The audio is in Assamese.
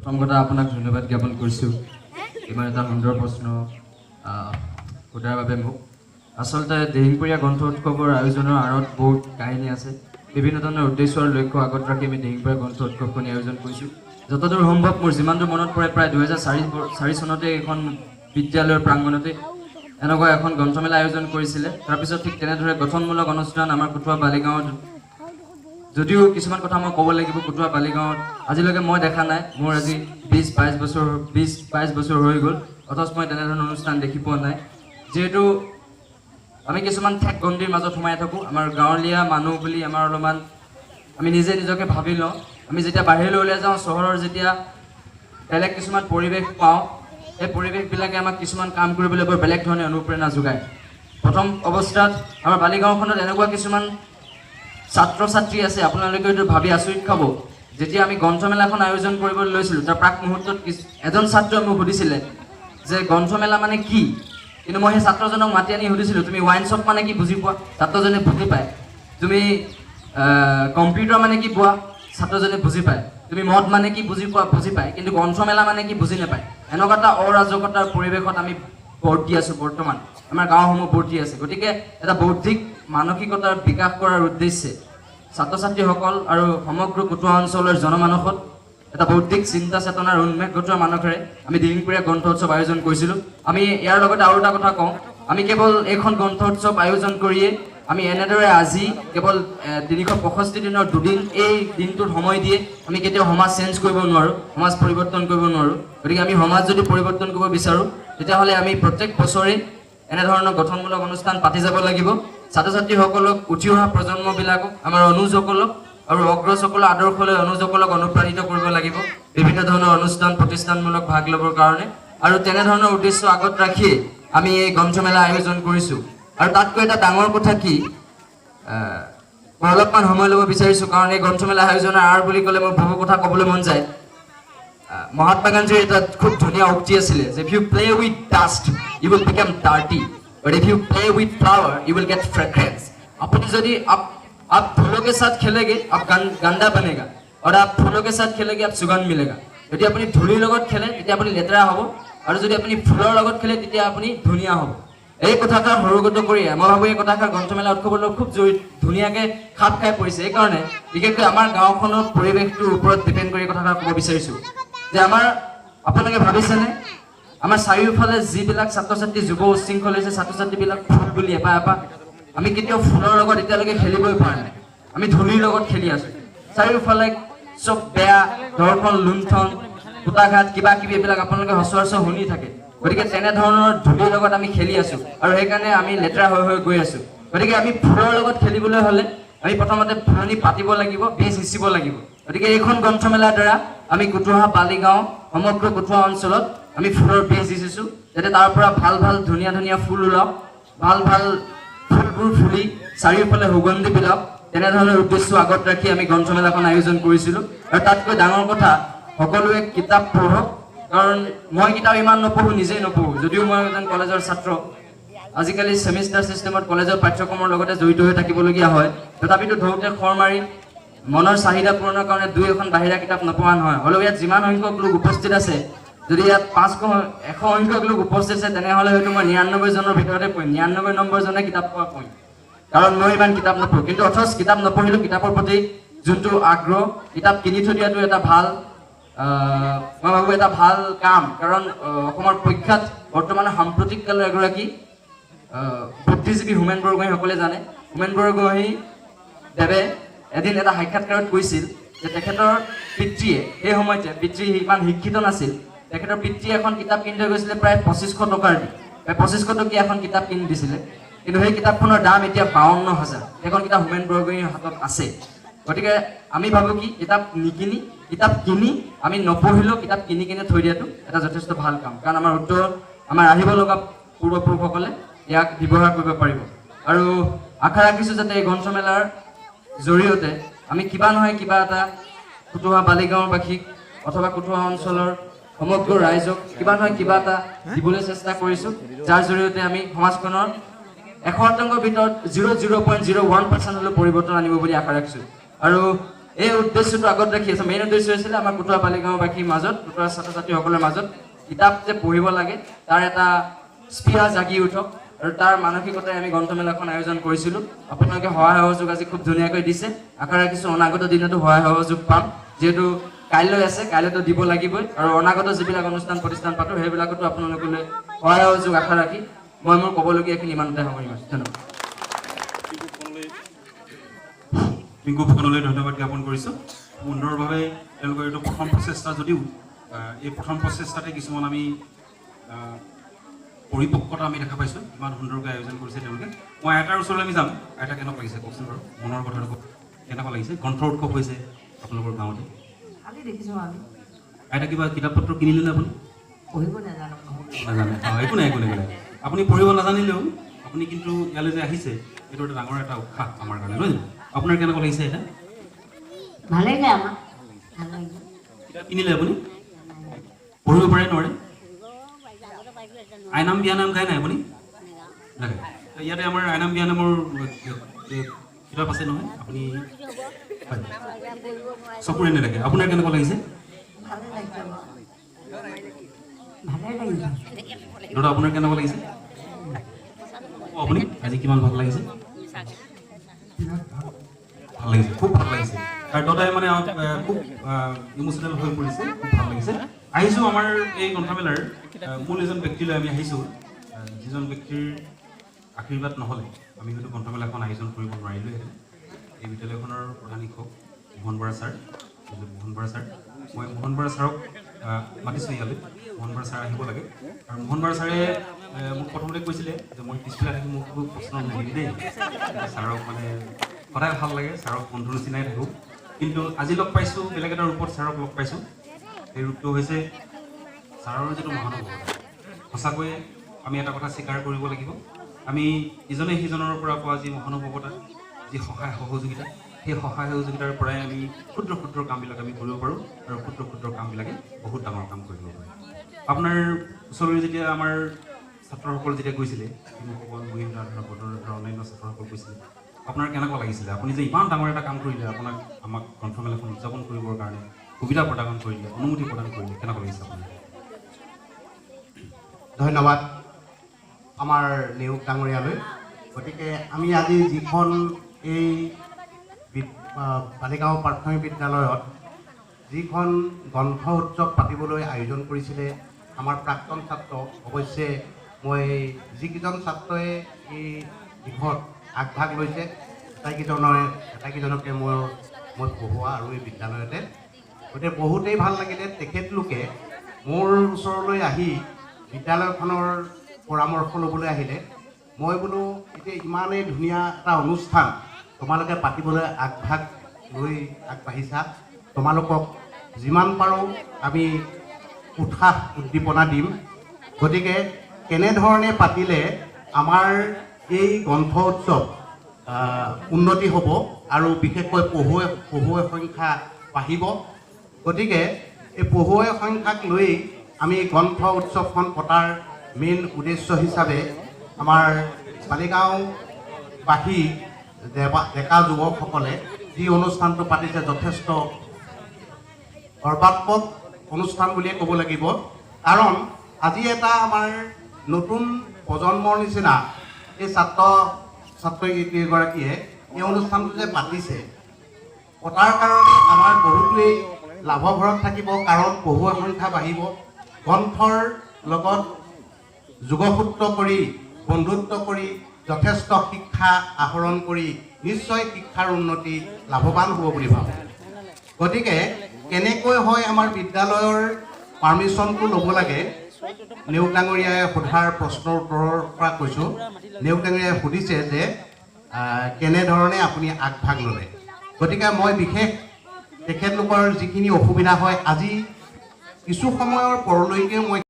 প্ৰথম কথা আপোনাক ধন্যবাদ জ্ঞাপন কৰিছোঁ ইমান এটা সুন্দৰ প্ৰশ্ন সোধাৰ বাবে মোক আচলতে দিহিঙপুৰীয়া গ্ৰন্থ উৎসৱৰ আয়োজনৰ আঁৰত বহুত কাহিনী আছে বিভিন্ন ধৰণৰ উদ্দেশ্য আৰু লক্ষ্য আগত ৰাখি আমি দিহিঙপুৰীয়া গ্ৰন্থ উৎসৱখনি আয়োজন কৰিছোঁ যতদূৰ সম্ভৱ মোৰ যিমানটো মনত পৰে প্ৰায় 2004 চনতে এখন বিদ্যালয়ৰ প্ৰাংগণতে এনেকুৱা এখন গ্ৰন্থমেলা আয়োজন কৰিছিলে তাৰপিছত ঠিক তেনেদৰে গঠনমূলক অনুষ্ঠান আমাৰ কুটুৱা বালিগাঁৱত যদিও কিছুমান কথা মই ক'ব লাগিব কুটুৱা বালিগাঁৱত আজিলৈকে মই দেখা নাই মোৰ আজি 20-22 বছৰ হৈ গ'ল অথচ মই তেনেধৰণৰ অনুষ্ঠান দেখি পোৱা নাই যেহেতু আমি কিছুমান ঠেক গণ্ডিৰ মাজত সোমাই থাকোঁ আমাৰ গাঁৱলীয়া মানুহ বুলি আমাৰ অলপমান আমি নিজে নিজকে ভাবি লওঁ আমি যেতিয়া বাহিৰলৈ ওলাই যাওঁ চহৰৰ যেতিয়া বেলেগ কিছুমান পৰিৱেশ পাওঁ এই পৰিৱেশবিলাকে আমাক কিছুমান কাম কৰিবলৈ বৰ বেলেগ ধৰণে অনুপ্ৰেৰণা যোগায় প্ৰথম অৱস্থাত আমাৰ বালিগাঁওখনত এনেকুৱা কিছুমান ছাত্ৰ ছাত্ৰী আছে আপোনালোকে এইটো ভাবি আচৰিত খাব যেতিয়া আমি গ্ৰন্থমেলাখন আয়োজন কৰিবলৈ লৈছিলোঁ তাৰ প্ৰাক মুহূৰ্তত এজন ছাত্ৰই মোক সুধিছিলে যে গ্ৰন্থমেলা মানে কি কিন্তু মই সেই ছাত্ৰজনক মাতি আনি সুধিছিলোঁ তুমি ৱাইন শ্বপ মানে কি বুজি পোৱা ছাত্ৰজনে বুজি পায় তুমি কম্পিউটাৰ মানে কি পোৱা ছাত্ৰজনে বুজি পায় তুমি মদ মানে কি বুজি পোৱা বুজি পায় কিন্তু গ্ৰন্থমেলা মানে কি বুজি নাপায় এনেকুৱা এটা অৰাজকতাৰ পৰিৱেশত আমি ভৰ্তি আছোঁ বৰ্তমান আমাৰ গাঁওসমূহ ভৰ্তি আছে গতিকে এটা বৌদ্ধিক মানসিকতাৰ বিকাশ কৰাৰ উদ্দেশ্যে ছাত্ৰ ছাত্ৰীসকল আৰু সমগ্ৰ কুটুৱা অঞ্চলৰ জনমানসত এটা বৌদ্ধিক চিন্তা চেতনাৰ উন্মেষ ঘটোৱা মানসেৰে আমি দিহিঙপুৰীয়া গ্ৰন্থ উৎসৱ আয়োজন কৰিছিলোঁ আমি ইয়াৰ লগতে আৰু এটা কথা কওঁ আমি কেৱল এইখন গ্ৰন্থ উৎসৱ আয়োজন কৰিয়ে আমি এনেদৰে আজি কেৱল 365 দিনৰ দুদিন এই দিনটোত সময় দিয়ে আমি কেতিয়াও সমাজ চেঞ্জ কৰিব নোৱাৰোঁ সমাজ পৰিৱৰ্তন কৰিব নোৱাৰোঁ গতিকে আমি সমাজ যদি পৰিৱৰ্তন কৰিব বিচাৰোঁ তেতিয়াহ'লে আমি প্ৰত্যেক বছৰে এনেধৰণৰ গঠনমূলক অনুষ্ঠান পাতি যাব লাগিব ছাত্ৰ ছাত্ৰীসকলক উঠি অহা প্ৰজন্মবিলাকক আমাৰ অনুজসকলক আৰু অগ্ৰজসকলৰ আদৰ্শলৈ অনুজসকলক অনুপ্ৰাণিত কৰিব লাগিব বিভিন্ন ধৰণৰ অনুষ্ঠান প্ৰতিষ্ঠানমূলক ভাগ ল'বৰ কাৰণে আৰু তেনেধৰণৰ উদ্দেশ্য আগত ৰাখিয়ে আমি এই গ্ৰন্থমেলা আয়োজন কৰিছোঁ আৰু তাতকৈ এটা ডাঙৰ কথা কি মই অলপমান সময় ল'ব বিচাৰিছোঁ কাৰণ এই গ্ৰন্থমেলা আয়োজনৰ আঁৰ বুলি ক'লে মোৰ বহু কথা ক'বলৈ মন যায় মহাত্মা গান্ধীৰ এটা খুব ধুনীয়া উক্তি আছিলে যে if you play with dust you will become dirty but if you play with flower you will get fragrance আপুনি যদি आप फूलों के साथ खेलेंगे आप गंदा बनेगा और आप फूलों के साथ खेलेंगे आप सुगंध मिलेगा যদি আপুনি ধূলিৰ লগত খেলে তেতিয়া আপুনি লেতেৰা হ'ব আৰু যদি আপুনি ফুলৰ লগত খেলে তেতিয়া আপুনি ধুনীয়া হ'ব এই কথাষাৰ সৰুগত কৰি মই ভাবোঁ এই কথাষাৰ গ্ৰন্থমেলা উৎসৱৰ লগত খুব ধুনীয়াকৈ খাপ খাই পৰিছে এইকাৰণে বিশেষকৈ আমাৰ গাঁওখনৰ পৰিৱেশটোৰ ওপৰত ডিপেণ্ড কৰি কথাষাৰ ক'ব বিচাৰিছোঁ যে আমাৰ আপোনালোকে ভাবিছেনে আমাৰ চাৰিওফালে যিবিলাক ছাত্ৰ ছাত্ৰী যুৱ উশৃংখল হৈছে ছাত্ৰ ছাত্ৰীবিলাক ফুল বুলি এপাহ আমি কেতিয়াও ফুলৰ লগত এতিয়ালৈকে খেলিবই পৰা নাই আমি ধূলিৰ লগত খেলি আছোঁ চাৰিওফালে চব বেয়া দৰ্শন লুণ্ঠন কুটাঘাত কিবা কিবি এইবিলাক আপোনালোকে সচৰাচৰ শুনি থাকে গতিকে তেনেধৰণৰ ধূলিৰ লগত আমি খেলি আছোঁ আৰু সেইকাৰণে আমি লেতেৰা হৈ গৈ আছোঁ গতিকে আমি ফুলৰ লগত খেলিবলৈ হ'লে আমি প্ৰথমতে ফুলনি পাতিব লাগিব বীজ সিঁচিব লাগিব গতিকে এইখন গ্ৰন্থমেলাৰ দ্বাৰা আমি কুটুৱা বালিগাঁও সমগ্ৰ কুটুৱা অঞ্চলত আমি ফুলৰ বীজ সিঁচিছোঁ যাতে তাৰ পৰা ভাল ভাল ধুনীয়া ধুনীয়া ফুল ওলাওক ভাল ভাল ফুলবোৰ ফুলি চাৰিওফালে সুগন্ধি বিলাওক তেনেধৰণৰ উদ্দেশ্য আগত ৰাখি আমি গ্ৰন্থমেলাখন আয়োজন কৰিছিলোঁ আৰু তাতকৈ ডাঙৰ কথা সকলোৱে কিতাপ পঢ়ক কাৰণ মই কিতাপ ইমান নপঢ়োঁ নিজেই নপঢ়োঁ যদিও মই এজন কলেজৰ ছাত্ৰ আজিকালি ছেমিষ্টাৰ ছিষ্টেমত কলেজৰ পাঠ্যক্ৰমৰ লগতে জড়িত হৈ থাকিবলগীয়া হয় তথাপিতো ধৰোঁতে খৰ মাৰি মনৰ চাহিদা পূৰণৰ কাৰণে দুই এখন বাহিৰা কিতাপ নপঢ়া নহয় হ'লেও ইয়াত যিমান সংখ্যক লোক উপস্থিত আছে যদি ইয়াত 100 সংখ্যক লোক উপস্থিত আছে তেনেহ'লে হয়তো মই 99 জনৰ ভিতৰতে পঢ়িম 99 নম্বৰজনে কিতাপ পঢ়িম কাৰণ মই ইমান কিতাপ নপঢ়োঁ কিন্তু অথচ কিতাপ নপঢ়িলেও কিতাপৰ প্ৰতি যোনটো আগ্ৰহ কিতাপ কিনি থৈ দিয়াটো এটা ভাল মই ভাবোঁ এটা ভাল কাম কাৰণ অসমৰ প্ৰখ্যাত বৰ্তমান সাম্প্ৰতিক কালৰ এগৰাকী বুদ্ধিজীৱী হোমেন বৰগোহাঁইসকলে জানে হোমেন বৰগোহাঁই দেৱে এদিন এটা সাক্ষাৎকাৰত কৈছিল যে তেখেতৰ পিতৃয়ে সেই সময়তে পিতৃ ইমান শিক্ষিত নাছিল তেখেতৰ পিতৃয়ে এখন কিতাপ কিনি থৈ গৈছিলে প্ৰায় 2500 টকাৰ দি প্ৰায় 2500 টকীয়া এখন কিতাপ কিনি দিছিলে কিন্তু সেই কিতাপখনৰ দাম এতিয়া 52,000 সেইখন কিতাপ হোমেন বৰগোহাঁইৰ হাতত আছে গতিকে আমি ভাবোঁ কি কিতাপ নিকিনি কিতাপ কিনি আমি নপঢ়িলেও কিতাপ কিনি কিনে থৈ দিয়াটো এটা যথেষ্ট ভাল কাম কাৰণ আমাৰ আহিব লগা পূৰ্বপুৰুষসকলে ইয়াক ব্যৱহাৰ কৰিব পাৰিব আৰু আশা ৰাখিছোঁ যাতে এই গ্ৰন্থমেলাৰ জৰিয়তে আমি কিবা নহয় কিবা এটা কুটুৱা বালিগাঁওবাসীক অথবা কুটুৱা অঞ্চলৰ সমগ্ৰ ৰাইজক কিবা নহয় কিবা এটা দিবলৈ চেষ্টা কৰিছোঁ যাৰ জৰিয়তে আমি সমাজখনৰ 100% ভিতৰত 0.01% হ'লেও পৰিৱৰ্তন আনিব বুলি আশা ৰাখিছোঁ আৰু এই উদ্দেশ্যটো আগত ৰাখি আছে। মেইন উদ্দেশ্য হৈছিলে আমাৰ কুটুৱা বালিগাঁওবাসীৰ মাজত, কুটুৱা ছাত্ৰ ছাত্ৰীসকলৰ মাজত কিতাপ যে পঢ়িব লাগে তাৰ এটা স্পৃহা জাগি উঠক, আৰু তাৰ মানসিকতাই আমি গ্ৰন্থমেলাখন আয়োজন কৰিছিলোঁ। আপোনালোকে সহায় সহযোগ আজি খুব ধুনীয়াকৈ দিছে। আশা ৰাখিছোঁ অনাগত দিনতো সহায় সহযোগ পাম, যিহেতু কাইলৈ আছে, কাইলৈতো দিব লাগিবই, আৰু অনাগত যিবিলাক অনুষ্ঠান প্ৰতিষ্ঠান পাতোঁ সেইবিলাকতো আপোনালোকলৈ সহায় সহযোগ আশা ৰাখি মই মোৰ ক'বলগীয়াখিনি ইমানতে সামৰিম। ধন্যবাদ। পিংকু ফুকনলৈ ধন্যবাদ জ্ঞাপন কৰিছোঁ। সুন্দৰভাৱে তেওঁলোকৰ এইটো প্ৰথম প্ৰচেষ্টা, যদিও এই প্ৰথম প্ৰচেষ্টাতে কিছুমান আমি পৰিপক্কতা আমি দেখা পাইছোঁ। ইমান সুন্দৰকৈ আয়োজন কৰিছে তেওঁলোকে। মই আইতাৰ ওচৰলৈ আমি যাম। আইতা কেনেকুৱা লাগিছে কওকচোন বাৰু, মনৰ কথাটো কওক, কেনেকুৱা লাগিছে? গ্ৰন্থ উৎসৱ হৈছে আপোনালোকৰ গাঁৱতে, আজি দেখিছোঁ আমি। আইতা কিবা কিতাপ পত্ৰ কিনিলে নে আপুনি? পঢ়িব নাজানো। নাজানে? একো নাই, একো নাই, একো নাই। আপুনি পঢ়িব নাজানিলেও আপুনি কিন্তু ইয়ালৈ যে আহিছে এইটো এটা ডাঙৰ এটা উৎসাহ আমাৰ কাৰণে, নহয় জানো? আপোনাৰ কেনেকুৱা লাগিছে আইতা? ভালেই নে আমাৰ? ভাল লাগিছে। কিতাপ কিনিলে আপুনি? পঢ়িব পাৰে নোৱাৰে? আইনাম বিয়ানাম গায় নাই আপুনি? নাগায়। ইয়াতে আমাৰ আইনাম বিয়ানামৰ কিতাপ আছে নহয়, আপুনি চকুৰে নেদেখে। আপোনাৰ কেনেকুৱা লাগিছে? দাদা আপোনাৰ কেনেকুৱা লাগিছে? আপুনি আজি কিমান ভাল লাগিছে? ভাল লাগিছে, খুব ভাল লাগিছে। আৰু দাদাই মানে খুব ইম'চনেল হৈ পৰিছে, খুব ভাল লাগিছে। আহিছোঁ আমাৰ এই গ্ৰন্থমেলাৰ মূল এজন ব্যক্তিলৈ আমি আহিছোঁ, যিজন ব্যক্তিৰ আশীৰ্বাদ নহ'লে আমি হয়তো গ্ৰন্থমেলাখন আয়োজন কৰিব নোৱাৰিলোঁহেঁতেন। এই বিদ্যালয়খনৰ প্ৰধান শিক্ষক মোহন বৰা ছাৰ। মোহন বৰা ছাৰ, মই মোহন বৰা ছাৰক মাতিছোঁ ইয়ালৈ। মোহন বৰা ছাৰ আহিব লাগে। আৰু মোহন বৰা ছাৰে মোক প্ৰথমতে কৈছিলে যে মই পিছফালে থাকি মোক খুব প্ৰশ্ন নকৰিবি দেই, ছাৰক মানে সদায় ভাল লাগে, ছাৰক বন্ধুৰ নিচিনাই থাকোঁ। কিন্তু আজি লগ পাইছোঁ, বেলেগ এটা ৰূপত ছাৰক লগ পাইছোঁ। সেই ৰূপটো হৈছে ছাৰৰ যিটো মহানুভৱতা। সঁচাকৈয়ে আমি এটা কথা স্বীকাৰ কৰিব লাগিব, আমি ইজনে সিজনৰ পৰা পোৱা যি মহানুভৱতা, যি সহায় সহযোগিতা, সেই সহায় সহযোগিতাৰ পৰাই আমি ক্ষুদ্ৰ ক্ষুদ্ৰ কামবিলাক আমি কৰিব পাৰোঁ, আৰু ক্ষুদ্ৰ ক্ষুদ্ৰ কামবিলাকে বহুত ডাঙৰ কাম কৰিব পাৰে। আপোনাৰ ওচৰলৈ যেতিয়া আমাৰ ছাত্ৰসকল যেতিয়া গৈছিলে, শিশুসকল, মহিলা, বদৰ অন্যান্য ছাত্ৰসকল গৈছিলে, আপোনাৰ কেনেকুৱা লাগিছিলে? আপুনি যে ইমান ডাঙৰ এটা কাম কৰিলে, আপোনাক আমাক গ্ৰন্থমেলাখন উদযাপন কৰিবৰ কাৰণে সুবিধা প্ৰদান কৰিলে, অনুমতি প্ৰদান কৰিলে, কেনেকুৱা লাগিছে আপোনাৰ? ধন্যবাদ আমাৰ নেওগ ডাঙৰীয়ালৈ। গতিকে আমি আজি যিখন এই বালিগাঁও প্ৰাথমিক বিদ্যালয়ত যিখন গ্ৰন্থ উৎসৱ পাতিবলৈ আয়োজন কৰিছিলে আমাৰ প্ৰাক্তন ছাত্ৰ, অৱশ্যে মই যিকেইজন ছাত্ৰই এই দিশত আগভাগ লৈছে আটাইকেইজনকে মই পঢ়োৱা আৰু এই বিদ্যালয়তে, গতিকে বহুতেই ভাল লাগিলে। তেখেতলোকে মোৰ ওচৰলৈ আহি বিদ্যালয়খনৰ পৰামৰ্শ ল'বলৈ আহিলে। মই বোলো এতিয়া ইমানেই ধুনীয়া এটা অনুষ্ঠান তোমালোকে পাতিবলৈ আগভাগ লৈ আগবাঢ়িছা, তোমালোকক যিমান পাৰোঁ আমি উৎসাহ উদ্দীপনা দিম। গতিকে কেনেধৰণে পাতিলে আমাৰ এই গ্ৰন্থ উৎসৱ উন্নতি হ'ব আৰু বিশেষকৈ পঢ়ুৱৈ সংখ্যা বাঢ়িব। গতিকে এই পঢ়ুৱৈ সংখ্যাক লৈ আমি গ্ৰন্থ উৎসৱখন পতাৰ মেইন উদ্দেশ্য হিচাপে আমাৰ বালিগাঁওবাসী ডেকা যুৱকসকলে যি অনুষ্ঠানটো পাতিছে যথেষ্ট সৰ্বাত্মক অনুষ্ঠান বুলিয়ে ক'ব লাগিব। কাৰণ আজি এটা আমাৰ নতুন প্ৰজন্মৰ নিচিনা এই ছাত্ৰীগৰাকীয়ে এই অনুষ্ঠানটো যে পাতিছে, পতাৰ কাৰণে আমাৰ বহুতেই লাভভৰত থাকিব। কাৰণ পঢ়ুৱৈ সংখ্যা বাঢ়িব, গ্ৰন্থৰ লগত যোগসূত্ৰ কৰি বন্ধুত্ব কৰি যথেষ্ট শিক্ষা আহৰণ কৰি নিশ্চয় শিক্ষাৰ উন্নতি লাভৱান হ'ব বুলি ভাবোঁ। গতিকে কেনেকৈ হয় আমাৰ বিদ্যালয়ৰ পাৰ্মিশ্যনটো ল'ব লাগে, নেওগ ডাঙৰীয়াই সোধাৰ প্ৰশ্নৰ উত্তৰৰ পৰা কৈছোঁ। নেওগ ডাঙৰীয়াই সুধিছে যে কেনেধৰণে আপুনি আগভাগ ল'লে। গতিকে মই বিশেষ তেখেতলোকৰ যিখিনি অসুবিধা হয় আজি কিছু সময়ৰ পৰলৈকে মই